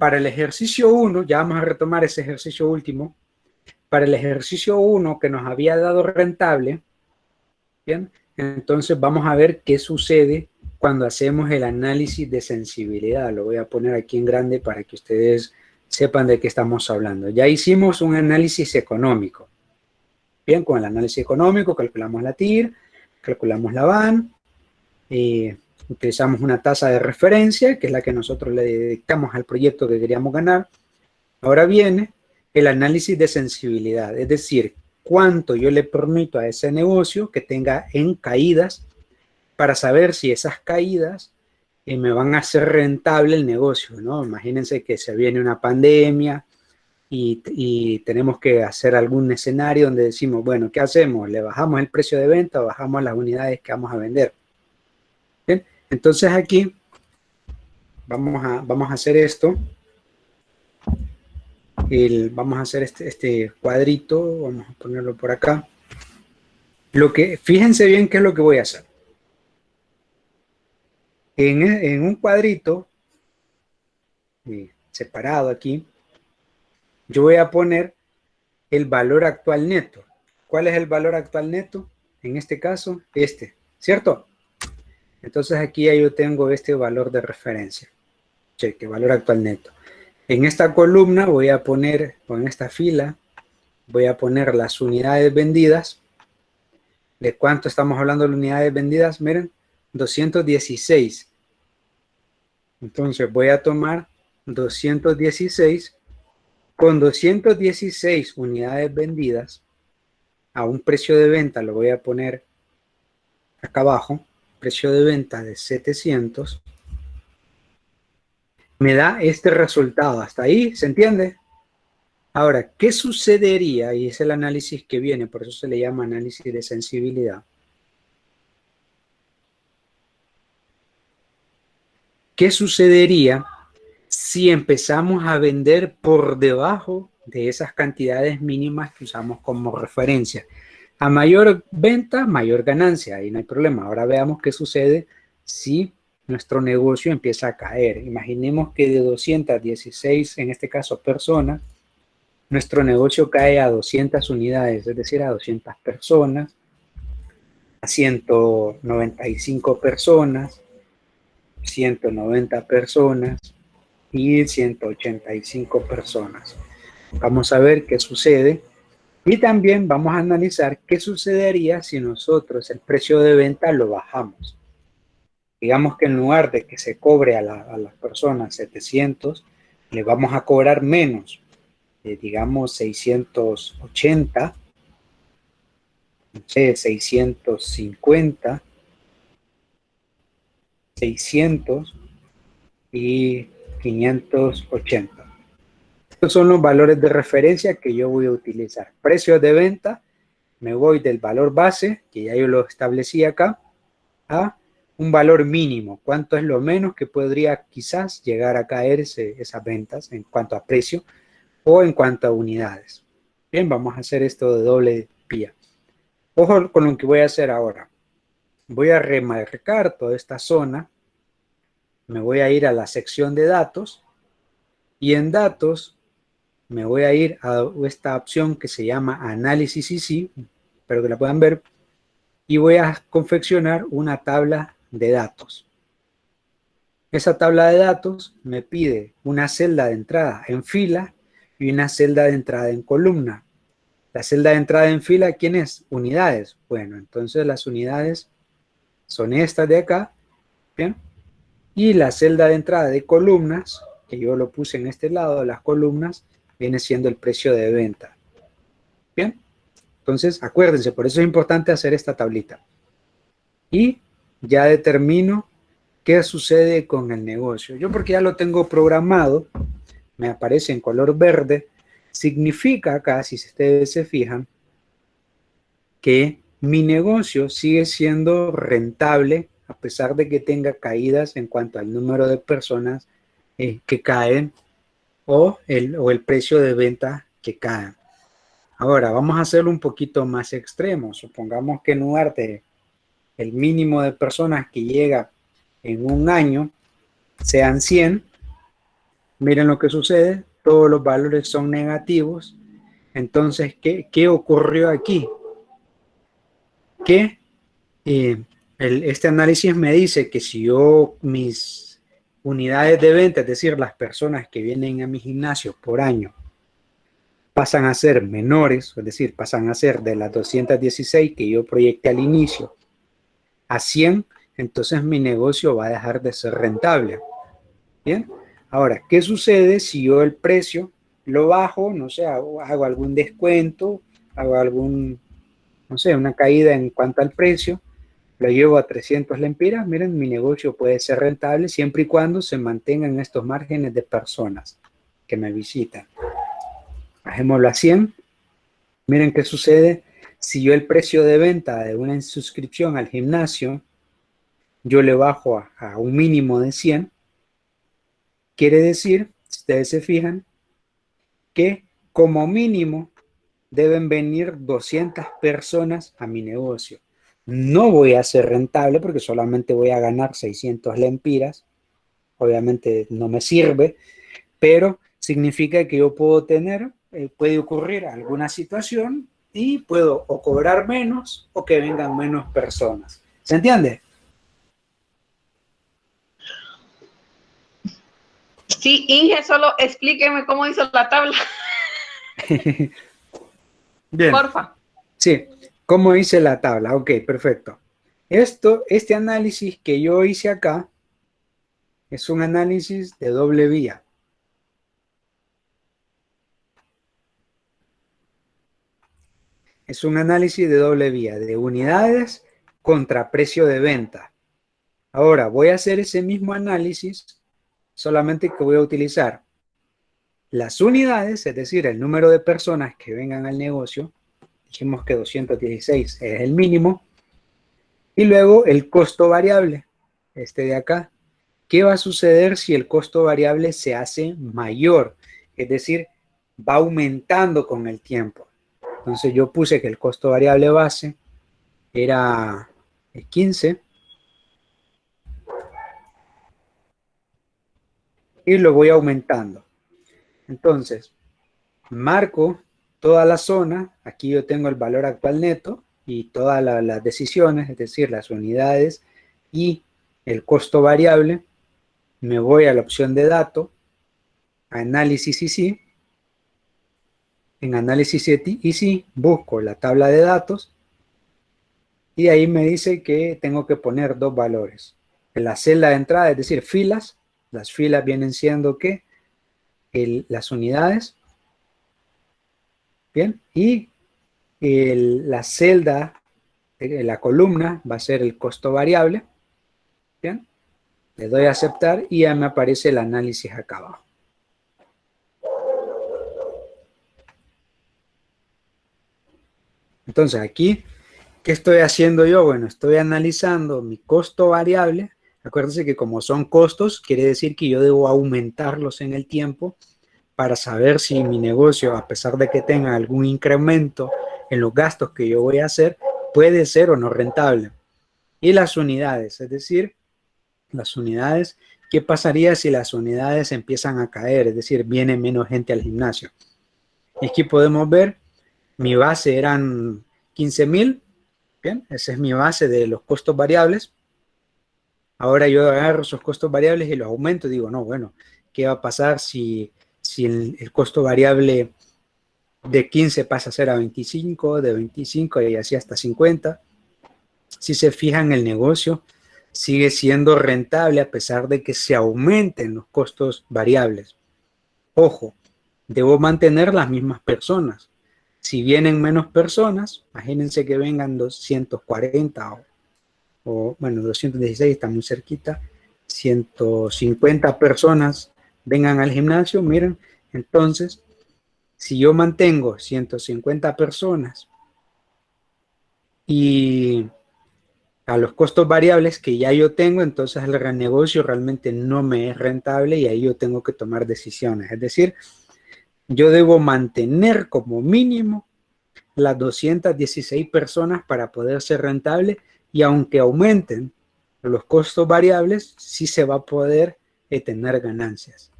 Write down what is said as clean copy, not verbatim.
para el ejercicio 1, ya vamos a retomar ese ejercicio último, para el ejercicio 1 que nos había dado rentable, ¿bien? Entonces vamos a ver qué sucede cuando hacemos el análisis de sensibilidad. Lo voy a poner aquí en grande para que ustedes sepan de qué estamos hablando. Ya hicimos un análisis económico. Bien, con el análisis económico calculamos la TIR, calculamos la VAN, utilizamos una tasa de referencia, que es la que nosotros le dedicamos al proyecto que queríamos ganar. Ahora viene el análisis de sensibilidad, es decir, cuánto yo le permito a ese negocio que tenga en caídas para saber si esas caídas me van a hacer rentable el negocio, ¿no? Imagínense que se viene una pandemia y tenemos que hacer algún escenario donde decimos, bueno, ¿qué hacemos? ¿Le bajamos el precio de venta o bajamos las unidades que vamos a vender? ¿Bien? Entonces aquí vamos a hacer esto. Vamos a hacer este cuadrito, vamos a ponerlo por acá. Fíjense bien qué es lo que voy a hacer. En un cuadrito separado aquí, yo voy a poner el valor actual neto. ¿Cuál es el valor actual neto? En este caso, ¿cierto? Entonces aquí ya yo tengo este valor de referencia. Cheque, valor actual neto. En esta columna voy a poner, o en esta fila, voy a poner las unidades vendidas. ¿De cuánto estamos hablando de unidades vendidas? Miren, 216. Entonces voy a tomar 216. Con 216 unidades vendidas a un precio de venta, lo voy a poner acá abajo, precio de venta de 700, me da este resultado. ¿Hasta ahí se entiende? Ahora, ¿qué sucedería? Y es el análisis que viene, por eso se le llama análisis de sensibilidad. ¿Qué sucedería si empezamos a vender por debajo de esas cantidades mínimas que usamos como referencia? A mayor venta, mayor ganancia, ahí no hay problema. Ahora veamos qué sucede si nuestro negocio empieza a caer. Imaginemos que de 216, en este caso personas, nuestro negocio cae a 200 unidades, es decir, a 200 personas, a 195 personas, 190 personas y 185 personas. Vamos a ver qué sucede y también vamos a analizar qué sucedería si nosotros el precio de venta lo bajamos. Digamos que en lugar de que se cobre a las personas 700, le vamos a cobrar menos, digamos 680, no sé, 650, 600 y 580. Estos son los valores de referencia que yo voy a utilizar. Precios de venta, me voy del valor base, que ya yo lo establecí acá, a un valor mínimo. ¿Cuánto es lo menos que podría quizás llegar a caer esas ventas en cuanto a precio o en cuanto a unidades? Bien, vamos a hacer esto de doble vía. Ojo con lo que voy a hacer ahora. Voy a remarcar toda esta zona. Me voy a ir a la sección de datos y en datos me voy a ir a esta opción que se llama análisis IC, espero que la puedan ver, y voy a confeccionar una tabla de datos. Esa tabla de datos me pide una celda de entrada en fila y una celda de entrada en columna. La celda de entrada en fila, ¿quién es? Unidades. Bueno, entonces las unidades son estas de acá, ¿bien? Y la celda de entrada de columnas, que yo lo puse en este lado de las columnas, viene siendo el precio de venta. Bien, entonces acuérdense, por eso es importante hacer esta tablita. Y ya determino qué sucede con el negocio. Yo porque ya lo tengo programado, me aparece en color verde, significa acá, si ustedes se fijan, que mi negocio sigue siendo rentable a pesar de que tenga caídas en cuanto al número de personas que caen o el precio de venta que caen. Ahora, vamos a hacerlo un poquito más extremo. Supongamos que en lugar de el mínimo de personas que llega en un año sean 100, Miren lo que sucede, todos los valores son negativos. Entonces, ¿qué ocurrió aquí? Que este análisis me dice que si yo mis unidades de venta, es decir, las personas que vienen a mi gimnasio por año, pasan a ser menores, es decir, pasan a ser de las 216 que yo proyecté al inicio a 100, entonces mi negocio va a dejar de ser rentable. Bien, ahora, ¿qué sucede si yo el precio lo bajo? No sé, hago algún descuento, hago algún, no sé, una caída en cuanto al precio, lo llevo a 300 lempiras. Miren, mi negocio puede ser rentable siempre y cuando se mantengan estos márgenes de personas que me visitan. Bajémoslo a 100. Miren qué sucede si yo el precio de venta de una suscripción al gimnasio, yo le bajo a un mínimo de 100. Quiere decir, si ustedes se fijan, que como mínimo deben venir 200 personas a mi negocio. No voy a ser rentable porque solamente voy a ganar 600 lempiras. Obviamente no me sirve, pero significa que yo puedo tener, puede ocurrir alguna situación y puedo o cobrar menos o que vengan menos personas. ¿Se entiende? Sí, Inge, solo explíqueme cómo hizo la tabla. Bien. Porfa. Sí, ¿cómo hice la tabla? Ok, perfecto. Este análisis que yo hice acá es un análisis de doble vía. Es un análisis de doble vía, de unidades contra precio de venta. Ahora, voy a hacer ese mismo análisis, solamente que voy a utilizar las unidades, es decir, el número de personas que vengan al negocio. Dijimos que 216 es el mínimo. Y luego el costo variable, este de acá. ¿Qué va a suceder si el costo variable se hace mayor? Es decir, va aumentando con el tiempo. Entonces yo puse que el costo variable base era 15 y lo voy aumentando. Entonces, marco toda la zona. Aquí yo tengo el valor actual neto y todas las decisiones, es decir, las unidades y el costo variable. Me voy a la opción de dato, análisis y sí. En análisis y sí, busco la tabla de datos y ahí me dice que tengo que poner dos valores. En la celda de entrada, es decir, filas, las filas vienen siendo que las unidades, bien, y la celda, la columna va a ser el costo variable, bien, le doy a aceptar y ya me aparece el análisis acá abajo. Entonces aquí, ¿qué estoy haciendo yo? Bueno, estoy analizando mi costo variable. Acuérdense que como son costos, quiere decir que yo debo aumentarlos en el tiempo para saber si mi negocio, a pesar de que tenga algún incremento en los gastos que yo voy a hacer, puede ser o no rentable. Y las unidades, es decir, las unidades, ¿qué pasaría si las unidades empiezan a caer? Es decir, viene menos gente al gimnasio. Y aquí podemos ver, mi base eran 15,000. Bien, esa es mi base de los costos variables. Ahora yo agarro esos costos variables y los aumento. Digo, no, bueno, ¿qué va a pasar si el costo variable de 15 pasa a ser a 25, de 25 y así hasta 50? Si se fijan, el negocio sigue siendo rentable a pesar de que se aumenten los costos variables. Ojo, debo mantener las mismas personas. Si vienen menos personas, imagínense que vengan 240 o bueno, 216 está muy cerquita, 150 personas vengan al gimnasio. Miren, entonces, si yo mantengo 150 personas y a los costos variables que ya yo tengo, entonces el negocio realmente no me es rentable y ahí yo tengo que tomar decisiones. Es decir, yo debo mantener como mínimo las 216 personas para poder ser rentable, y aunque aumenten los costos variables, sí se va a poder tener ganancias.